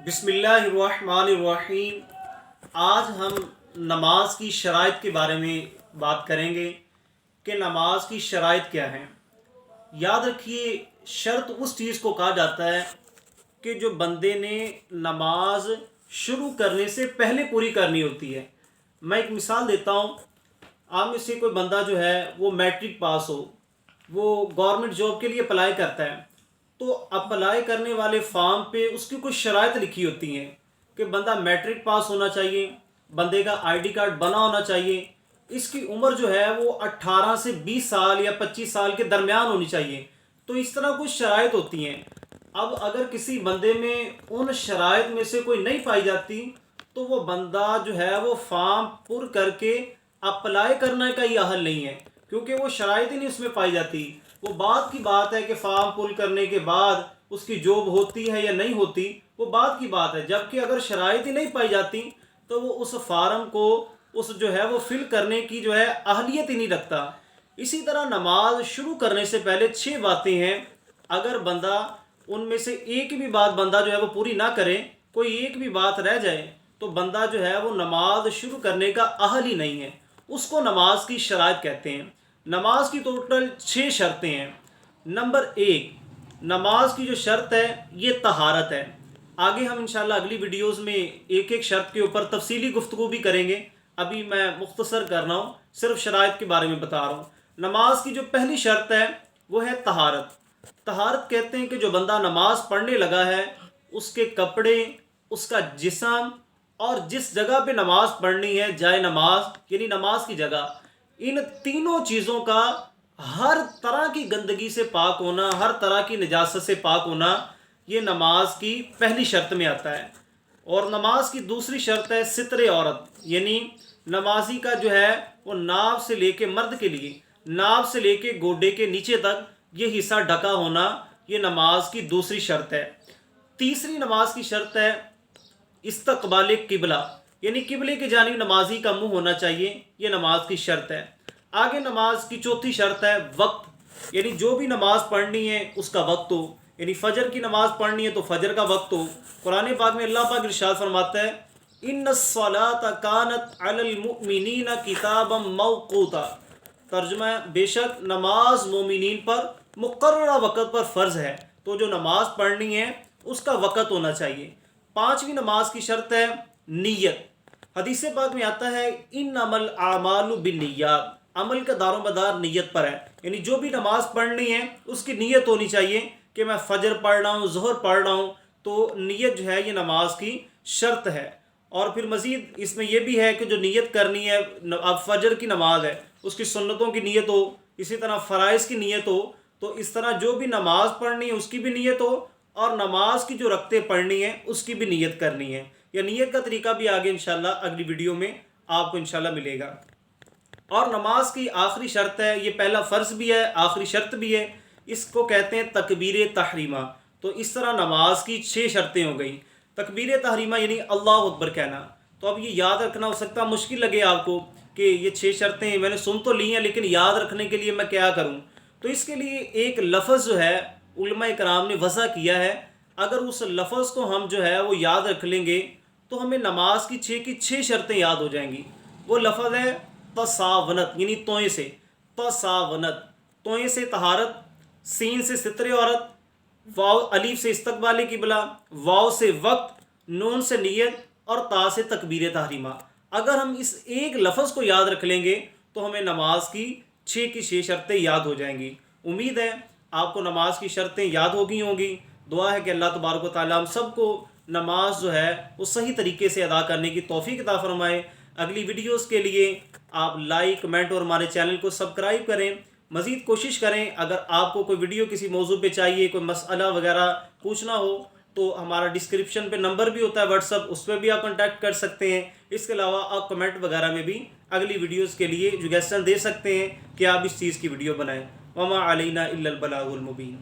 बिस्मिल्लाहिर्रहमानिर्रहीम। आज हम नमाज की शराइत के बारे में बात करेंगे कि नमाज की शराइत क्या है। याद रखिए, शर्त उस चीज़ को कहा जाता है कि जो बंदे ने नमाज शुरू करने से पहले पूरी करनी होती है। मैं एक मिसाल देता हूँ। आप में से कोई बंदा जो है वो मैट्रिक पास हो, वो गवर्नमेंट जॉब के लिए अप्लाई करता है, तो अप्लाई करने वाले फॉर्म पे उसकी कुछ शराइत लिखी होती हैं कि बंदा मैट्रिक पास होना चाहिए, बंदे का आईडी कार्ड बना होना चाहिए, इसकी उम्र जो है वो 18 से 20 साल या 25 साल के दरमियान होनी चाहिए। तो इस तरह कुछ शराइत होती हैं। अब अगर किसी बंदे में उन शराइत में से कोई नहीं पाई जाती तो वो बंदा जो है वो फॉर्म पुर करके अप्लाई करने का ही अहल नहीं है, क्योंकि वो शराइत ही नहीं उसमें पाई जाती। वो बात की बात है कि फॉर्म पुल करने के बाद उसकी जॉब होती है या नहीं होती, वो बात की बात है। जबकि अगर शराइत ही नहीं पाई जाती तो वो उस फार्म को उस जो है वो फिल करने की जो है अहलियत ही नहीं रखता। इसी तरह नमाज शुरू करने से पहले 6 बातें हैं। अगर बंदा उनमें से एक भी बात बंदा जो है वो पूरी ना करे, कोई एक भी बात रह जाए, तो बंदा जो है वो नमाज शुरू करने का अहल ही नहीं है। उसको नमाज की शराइत कहते हैं। नमाज की टोटल 6 शर्तें हैं। नंबर 1, नमाज की जो शर्त है ये तहारत है। आगे हम इंशाल्लाह अगली वीडियोस में एक एक शर्त के ऊपर तफसीली गुफ्तगू भी करेंगे। अभी मैं मुख्तसर कर रहा हूँ, सिर्फ शराइत के बारे में बता रहा हूँ। नमाज की जो पहली शर्त है वो है तहारत। तहारत कहते हैं कि जो बंदा नमाज पढ़ने लगा है, उसके कपड़े, उसका जिस्म और जिस जगह पे नमाज पढ़नी है, जाए नमाज यानी नमाज की जगह, इन तीनों चीज़ों का हर तरह की गंदगी से पाक होना, हर तरह की निजासत से पाक होना, ये नमाज की पहली शर्त में आता है। और नमाज की दूसरी शर्त है सितरे औरत, यानी नमाजी का जो है वो नाव से लेके मर्द के लिए नाव से लेके गोडे के नीचे तक ये हिस्सा ढका होना, ये नमाज की दूसरी शर्त है। तीसरी नमाज की शर्त है इस्तकबाल किबला, यानी किबले की जानिब नमाजी का मुंह होना चाहिए, ये नमाज की शर्त है। आगे नमाज की चौथी शर्त है वक्त, यानी जो भी नमाज पढ़नी है उसका वक्त हो, यानी फ़जर की नमाज पढ़नी है तो फ़जर का वक्त हो। कुरान पाक में अल्लाह पाक इरशाद फरमाता है, इन्नस्सलात कानत अलल मुमिनीना किताबम मौक़ूता। तर्जुमा, बेशक नमाज मोमिनीन पर मुकर्ररा वक़्त पर फ़र्ज़ है, तो जो नमाज पढ़नी है उसका वक़्त होना चाहिए। पाँचवीं नमाज की शर्त है नीयत। हदीस पाक में आता है इन्नमल आमालु बिन्नियात, अमल का दारोमदार नीयत पर है, यानी जो भी नमाज पढ़नी है उसकी नीयत होनी चाहिए कि मैं फ़जर पढ़ रहा हूँ, ज़ोहर पढ़ रहा हूँ, तो नीयत जो है ये नमाज की शर्त है। और फिर मज़ीद इसमें यह भी है कि जो नीयत करनी है, अब फ़जर की नमाज है उसकी सुन्नतों की नीयत हो, इसी तरह फ़राइज़ की नीयत हो, तो इस तरह जो भी नमाज पढ़नी है उसकी भी नीयत हो, और नमाज की जो रखते पढ़नी है उसकी भी नीयत करनी है। या नीयत का तरीका भी आगे इंशाल्लाह अगली वीडियो में आपको इंशाल्लाह मिलेगा। और नमाज की आखिरी शर्त है, ये पहला फ़र्ज़ भी है आखिरी शर्त भी है, इसको कहते हैं तकबीर तहरीमा। तो इस तरह नमाज की 6 शर्तें हो गई। तकबीर तहरीमा यानी अल्लाह अकबर कहना। तो अब ये याद रखना हो सकता मुश्किल लगे आपको कि ये 6 शर्तें मैंने सुन तो ली हैं, लेकिन याद रखने के लिए मैं क्या करूँ। तो इसके लिए एक लफ्ज़ जो है उलमा इकराम ने वज़ा किया है। अगर उस लफ्ज़ को हम जो है वो याद रख लेंगे तो हमें नमाज की 6 शर्तें याद हो जाएंगी। वो लफ्ज़ है तसावनत, यानी तोए से तसावनत, तोए से तहारत, सीन से सितरे औरत, वाव अलीफ से इस्तकबाल किबला, वाव से वक्त, नून से नीयत और ता से तकबीर तहरीमा। अगर हम इस एक लफ्ज़ को याद रख लेंगे तो हमें नमाज की 6 शर्तें याद हो जाएंगी। उम्मीद है आपको नमाज की शर्तें याद हो गई होंगी। दुआ है कि अल्लाह तबारक व तआला हम सबको नमाज जो है वो सही तरीके से अदा करने की तौफीक अता फरमाए। अगली वीडियोस के लिए आप लाइक, कमेंट और हमारे चैनल को सब्सक्राइब करें। मज़ीद कोशिश करें, अगर आपको कोई वीडियो किसी मौजू पे चाहिए, कोई मसला वगैरह पूछना हो, तो हमारा डिस्क्रिप्शन पे नंबर भी होता है व्हाट्सअप, उस पर भी आप कांटेक्ट कर सकते हैं। इसके अलावा आप कमेंट वगैरह में भी अगली वीडियोस के लिए सजेशन दे सकते हैं कि आप इस चीज़ की वीडियो बनाएं। वमा अलैना इल्लल बलागुल मुबीन।